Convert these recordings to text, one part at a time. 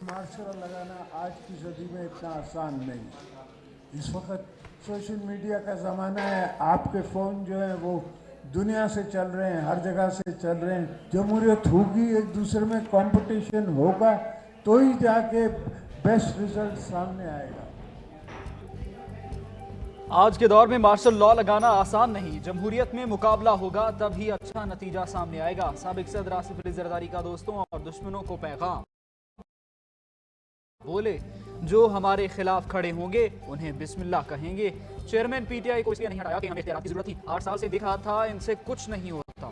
Martial लगाना आज की सदी में इतना आसान नहीं है। इस वक्त सोशल मीडिया का ज़माना है। आपके फ़ोन जो है वो दुनिया से चल रहे हैं, हर जगह से चल रहे हैं। जमहूरियत होगी, एक दूसरे में कंपटीशन होगा तो ही जाके बेस्ट रिजल्ट सामने आएगा। आज के दौर में मार्शल लॉ लगाना आसान नहीं। जमहूरियत में मुकाबला होगा तभी अच्छा नतीजा सामने आएगा। साबिक सदर आसिफ अली जरदारी का दोस्तों और दुश्मनों को पैगाम, बोले जो हमारे खिलाफ खड़े होंगे उन्हें बिस्मिल्लाह कहेंगे। चेयरमैन पीटीआई को इसलिए नहीं हटाया कि हमें इख्तियार की जरूरत थी। 8 साल से देखा था इनसे कुछ नहीं होता।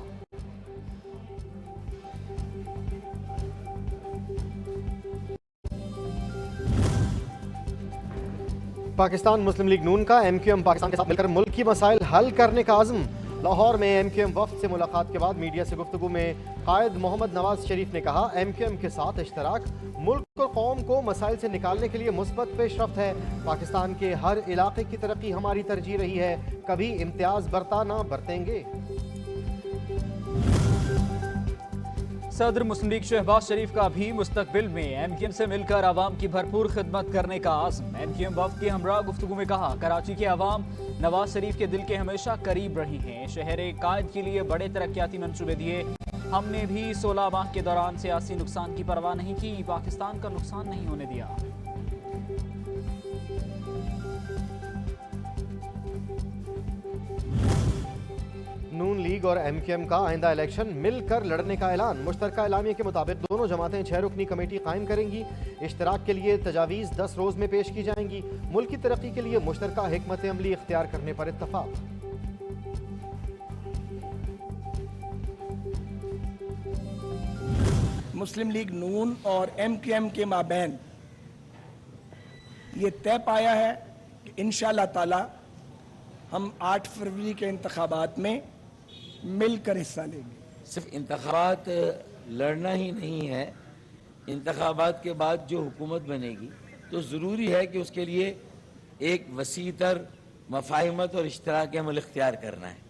पाकिस्तान मुस्लिम लीग नून का एमक्यूएम पाकिस्तान के साथ मिलकर मुल्क की मसाइल हल करने का आज़म। लाहौर में एमक्यूएम वफ्द से मुलाकात के बाद मीडिया से गुफ्तगू में कायद मोहम्मद नवाज शरीफ ने कहा, एमक्यूएम के साथ इश्तराक मुल्क और कौम को मसाइल से निकालने के लिए मुस्बत पेशरफ्त है। पाकिस्तान के हर इलाके की तरक्की हमारी तरजीह रही है, कभी इम्तियाज बरता ना बरतेंगे। सदर मुस्लिम लीग शहबाज शरीफ का भी मुस्तकबिल में एमक्यूएम से मिलकर आवाम की भरपूर खिदमत करने का आज़म। एमक्यूएम वफ्द के हमरा गुफ्तगू में कहा, कराची के आवाम नवाज शरीफ के दिल के हमेशा करीब रही हैं। शहर कायद के लिए बड़े तरक्याती मंसूबे दिए। हमने भी 16 माह के दौरान सियासी नुकसान की परवाह नहीं की, पाकिस्तान का नुकसान नहीं होने दिया। नून लीग और एमक्यूएम का आइंदा इलेक्शन मिलकर लड़ने का ऐलान। मुश्तरका एलामिया के मुताबिक दोनों जमातें 6 रुकनी कमेटी कायम करेंगी। इश्तराक के लिए तजावीज़ 10 रोज़ में पेश की जाएंगी। मुल्क की तरक्की के लिए मुश्तरका हिकमत अमली इख्तियार करने पर इत्तफाक। मुस्लिम लीग नून और एमक्यूएम के माबैन ये तय पाया है कि इंशाअल्लाह ताला हम 8 फरवरी के इंतखाबात में मिलकर हिस्सा लेंगे। सिर्फ इंतखाबात लड़ना ही नहीं है, इंतखाबात के बाद जो हुकूमत बनेगी तो ज़रूरी है कि उसके लिए एक वसीतर मफाहिमत और इश्तराक अमल इख्तियार करना है।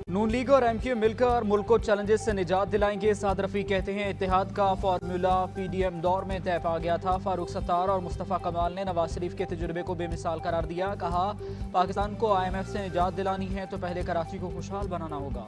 नून लीग और एमक्यूएम मिलकर मुल्क को चैलेंजेस से निजात दिलाएंगे। साद रफी कहते हैं, इत्तेहाद का फार्मूला पीडीएम दौर में तय पा गया था। फारूक सत्तार और मुस्तफ़ा कमाल ने नवाज शरीफ के तजुर्बे को बेमिसाल करार दिया। कहा, पाकिस्तान को IMF से निजात दिलानी है तो पहले कराची को खुशहाल बनाना होगा।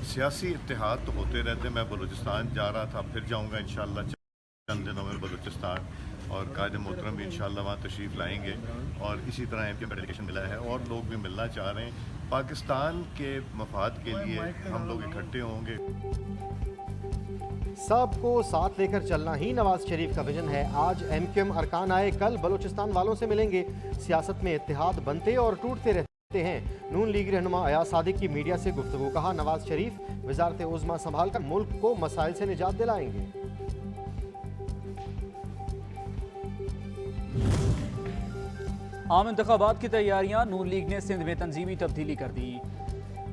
सियासी इत्तेहाद तो होते रहते। मैं बलूचिस्तान जा रहा था, फिर जाऊंगा इंशाअल्लाह चंद दिनों में बलूचिस्तान, और कायद मोहतरम भी इंशाअल्लाह वहाँ तशरीफ़ लाएंगे। और इसी तरह एमक्यूएम डेलीगेशन मिला है और लोग भी मिलना चाह रहे हैं। पाकिस्तान के मफाद के लिए हम लोग इकट्ठे होंगे। सबको साथ लेकर चलना ही नवाज शरीफ का विजन है। आज एमक्यूएम अरकान आए, कल बलूचिस्तान वालों से मिलेंगे। सियासत में इत्तेहाद बनते और टूटते रहते हैं। नून लीग रहनुमा अयाज सादिक की मीडिया से गुफ्तगू। कहा, नवाज शरीफ वजारत उज़्मा संभाल कर मुल्क को मसाइल से निजात दिलाएंगे। आम इंतखाबात की तैयारियां, नून लीग ने सिंध में तंजीमी तब्दीली कर दी।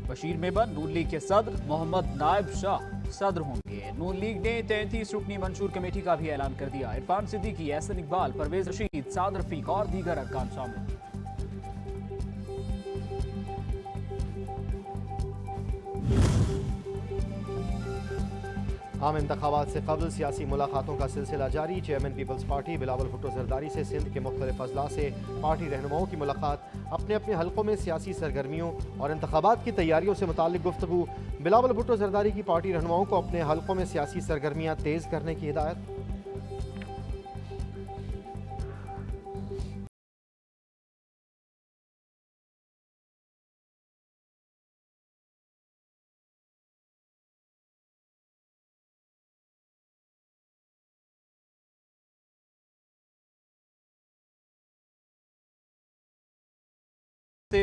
बशीर मेबन नून लीग के सदर, मोहम्मद नायब शाह सदर होंगे। नून लीग ने 33 रुकनी मंशूर कमेटी का भी ऐलान कर दिया। इरफान सिद्दीकी, एहसन इकबाल, परवेज रशीद, साद रफीक और दीगर अरकान शामिल। आम इंतखाबात से कबल सियासी मुलाकातों का सिलसिला जारी। Chairman People's Party Bilawal Bhutto Zardari से सिंध के मुख्तलिफ अजला से पार्टी रहनुमाओं की मुलाकात। अपने अपने हलकों में सियासी सरगर्मियों और इंतखाबात की तैयारियों से मुताल्लिक गुफ्तगू। बिलावल भुट्टो जरदारी की पार्टी रहनुमाओं को अपने हलकों में सियासी सरगर्मियाँ तेज़ करने की हिदायत।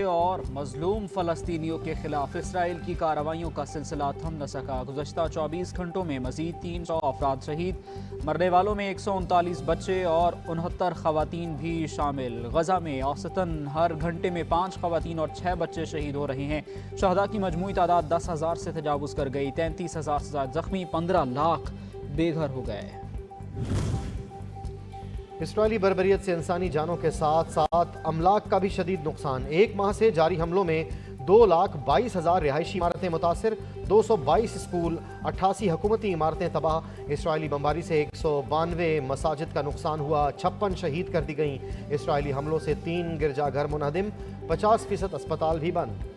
और मजलूम फ़लस्तीनियों के खिलाफ इसराइल की कार्रवाइयों का सिलसिला थम न सका। गुज़श्ता 24 घंटों में मज़ीद 300 अफराद शहीद। मरने वालों में 139 बच्चे और 69 ख़वातीन भी शामिल। गज़ा में औसतन हर घंटे में 5 ख़वातीन और 6 बच्चे शहीद हो रहे हैं। शहदा की मजमूई तादाद 10,000 से तजावुज़ कर गई। 33,000 से ज़्यादा ज़ख्मी, 15 लाख बेघर हो गए। इसराइली बर्बरियत से इंसानी जानों के साथ साथ अमलाक का भी शदीद नुकसान। एक माह से जारी हमलों में 2,22,000 रिहायशी इमारतें मुतासिर, 222 स्कूल, 88 हुकूमती इमारतें तबाह। इसराइली बमबारी से 192 मसाजिद का नुकसान हुआ, 56 शहीद कर दी गईं। इसराइली हमलों से 3 गिरजाघर मुनहदिम, 50% अस्पताल भी बंद।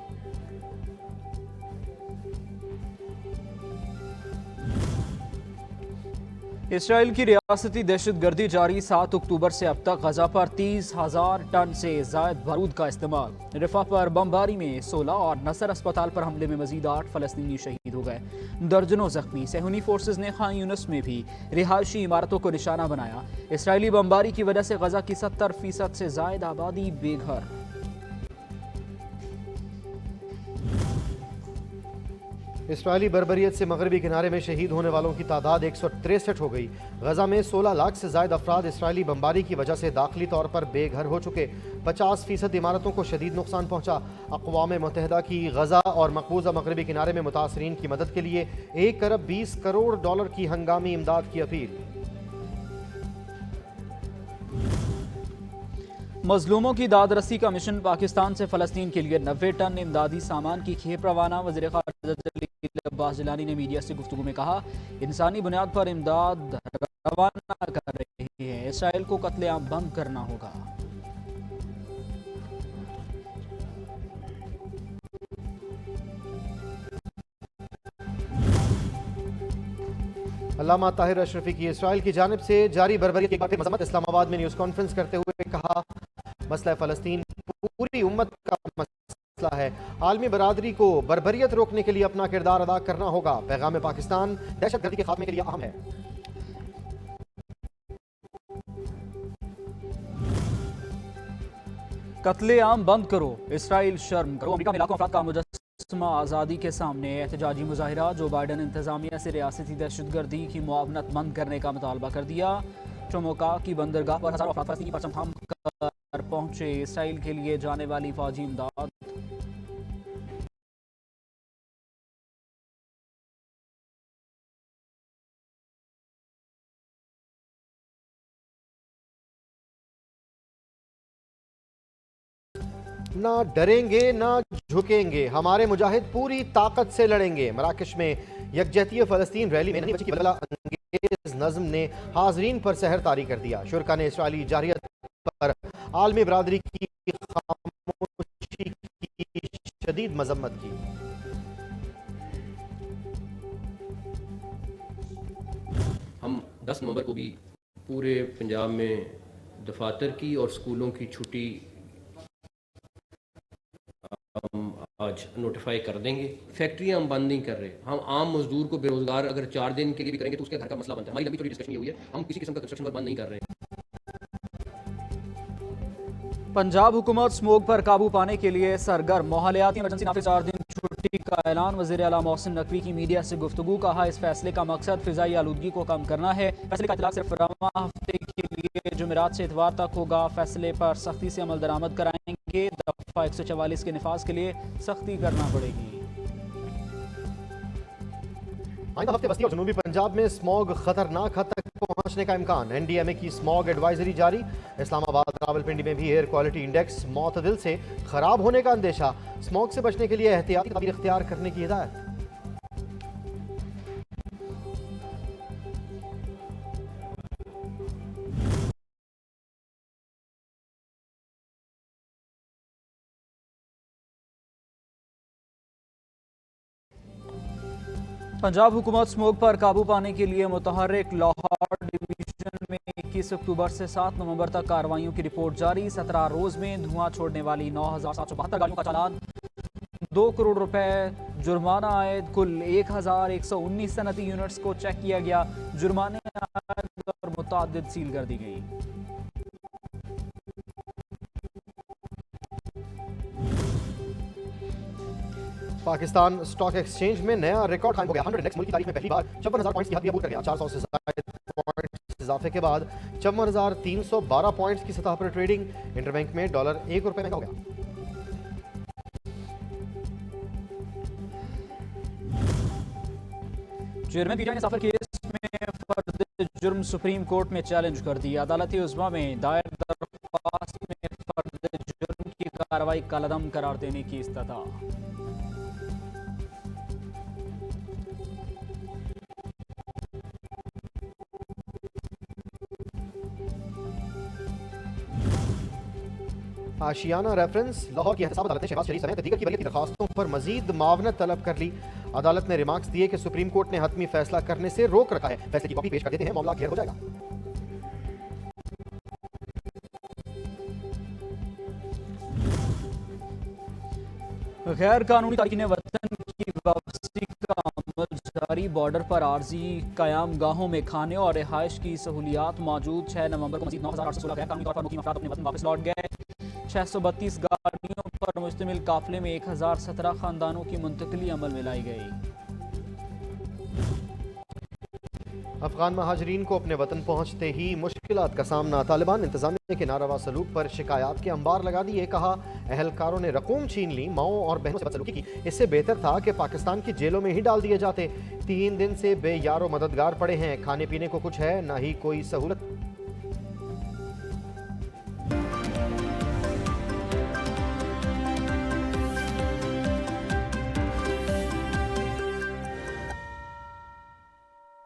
इसराइल की रियासती दहशतगर्दी जारी। 7 अक्टूबर से अब तक गजा पर 30,000 टन से जायद बारूद का इस्तेमाल। रिफा पर बमबारी में 16 और नसर अस्पताल पर हमले में मजीद 8 फलस्तीनी शहीद हो गए, दर्जनों जख्मी। सेहूनी फोर्सेज ने खान यूनिस में भी रिहायशी इमारतों को निशाना बनाया। इसराइली बमबारी की वजह से गजा की 70% से जायद आबादी बेघर। इसराइली बर्बरियत से मगरबी किनारे में शहीद होने वालों की तादाद 163 हो गई। गजा में 16 लाख से ज्यादा अफराद इसराइली बमबारी की वजह से दाखिली तौर पर बेघर हो चुके। 50% इमारतों को शदीद नुकसान पहुंचा। अक़वाम मुत्तहिदा की गजा और मकबूजा मगरबी किनारे में मुतासरीन की मदद के लिए 1 अरब 20 करोड़ डॉलर की हंगामी इमदाद की अपील। मजलूमों की दादरसी का मिशन। पाकिस्तान से फलस्तीन के लिए 90 टन इमदादी सामान की खेप रवाना। वज़ीर ख़ारजा जलील अब्बास जिलानी ने मीडिया से गुफ्तगू में कहा, इंसानी बुनियाद पर इमदाद रवाना कर रही है। इसराइल को कत्लेआम बंद करना होगा। अल्लामा ताहिर अशरफी की इसराइल की जानिब से जारी बर्बरियत की बातें मजम्मत। इस्लामाबाद में न्यूज़ कॉन्फ्रेंस करते हुए कहा, मसला फ़लस्तीन पूरी उम्मत का मसला है। आलमी बरादरी को बर्बरियत रोकने के लिए अपना किरदार अदा करना होगा। पैगाम पाकिस्तान दहशतगर्दी के खात्मे के लिए अहम है। कत्लेआम बंद करो, इसराइल शर्म करो। अमेरिका में लाखों अफराद का मुजस्समा आज़ादी के सामने। एहतजाजी मुजाहिरा। जो बाइडन इंतजामिया से रियासती दहशतगर्दी की मुआवनत बंद करने का मुतालबा कर दिया। चमोका की बंदरगाह पर हज़ारों अफराद फलस्तीनी परचम थाम कर पहुंचे। इसराइल के लिए जाने वाली फौजी इमदाद। ना डरेंगे ना झुकेंगे, हमारे मुजाहिद पूरी ताकत से लड़ेंगे। मराकश में यकजहती फ़लस्तीन रैली में नहीं बची की बदला अंगेज नज़्म ने हाजरीन पर सहर तारी कर दिया। शुरका ने इसराइली जारियत पर आलमी बरादरी की खामोशी की शदीद मजम्मत की। हम 10 नवंबर को भी पूरे पंजाब में दफातर की और स्कूलों की छुट्टी हम आज नोटिफाई कर देंगे। फैक्ट्रियां हम बंद नहीं कर रहे। हम आम मजदूर को बेरोजगार अगर 4 दिन के लिए भी करेंगे तो उसके घर का मसला बनता है। हमारी लंबी थोड़ी डिस्कशन ये हुई है, हम किसी किस्म का कंस्ट्रक्शन बंद नहीं कर रहे। पंजाब हुकूमत स्मोक पर काबू पाने के लिए सरगर्म। माहौलियाती इमरजेंसी नाफिज 4 दिन छुट्टी का ऐलान। वज़ीर आला मोहसिन नकवी की मीडिया से गुफ्तगू। कहा, इस फैसले का मकसद फिजाई आलूदगी को कम करना है। फैसले का इतलाक सिर्फ रवां हफ्ते के लिए जुमेरात से इतवार तक होगा। फैसले पर सख्ती से अमल दरामद कराएंगे। दफा 144 के निफाज के लिए सख्ती करना पड़ेगी। आइंदा हफ्ते बस्ती और जनूबी पंजाब में स्मॉग खतरनाक हद तक पहुंचने का इम्कान। एनडीएमए की स्मॉग एडवाइजरी जारी। इस्लामाबाद रावलपिंडी में भी एयर क्वालिटी इंडेक्स मोतदिल से खराब होने का अंदेशा। स्मॉग से बचने के लिए एहतियाती तदबीर इख्तियार करने की हिदायत। पंजाब हुकूमत स्मोक पर काबू पाने के लिए मुतहर्रिक। लाहौर डिवीजन में 21 अक्टूबर से 7 नवंबर तक कार्रवाइयों की रिपोर्ट जारी। 17 रोज में धुआं छोड़ने वाली 9,772 गाड़ियों का चालान। 2 करोड़ रुपए जुर्माना आयद। कुल 1,119 सनती यूनिट्स को चेक किया गया। जुर्माने आयद और मुतअद्दिद सील कर दी गई। पाकिस्तान स्टॉक एक्सचेंज में नया रिकॉर्ड कायम हो गया। 100 इंडेक्स मुल्क की तारीख में पहली बार 56,000 पॉइंट्स की हद भी अबूर कर गया। 400 से ज्यादा पॉइंट्स इजाफे के बाद 54,312 पॉइंट्स की सतह पर ट्रेडिंग। इंटरबैंक में डॉलर ₹1 महंगा हो गया। चेयरमैन पीटीआई ने सफर केस में फर्द जुर्म सुप्रीम कोर्ट में चैलेंज कर दिया। अदालती उज़्मा में दायर दरख्वास्त में फर्द जुर्म की कार्रवाई कार्रवाई कलअदम करार देने की इस्तदा। आशियाना रेफरेंस। लाहौर की एहतसाब अदालत ने शहबाज शरीफ समेत दीगर की वरीयत की दरखास्तों पर मजीद मावनत तलब कर ली। अदालत ने रिमार्क्स दिए कि सुप्रीम कोर्ट ने हतमी फैसला करने से रोक रखा है। फैसले की कॉपी पेश कर देते हैं, मामला क्लियर हो जाएगा। गैर कानूनी तारकीन वतन की वापसी का अमल जारी। बॉर्डर पर आर्जी कयाम गाहों में खाने और रिहाइश की सहूलियात मौजूद। 6 नवंबर को मजीद 9,816 गैर कानूनी तौर पर मुकीम अफराद अपने वतन वापस लौट गए। 632 गाड़ियों पर मुश्तमिल काफिले में 1017 खानदानों की मुंतकली अमल में लाई गई। अफगान महाजरीन को अपने वतन पहुंचते ही मुश्किलात का सामना। तालिबान इंतजामिया के नारावा सलूक पर शिकायत के अंबार लगा दिए। कहा अहलकारों ने रकूम छीन ली, माओं और बहनों से बदसलूकी की। इससे बेहतर था कि पाकिस्तान की जेलों में ही डाल दिए जाते। 3 दिन से बेयारो मददगार पड़े हैं, खाने पीने को कुछ है, ना ही कोई सहूलत।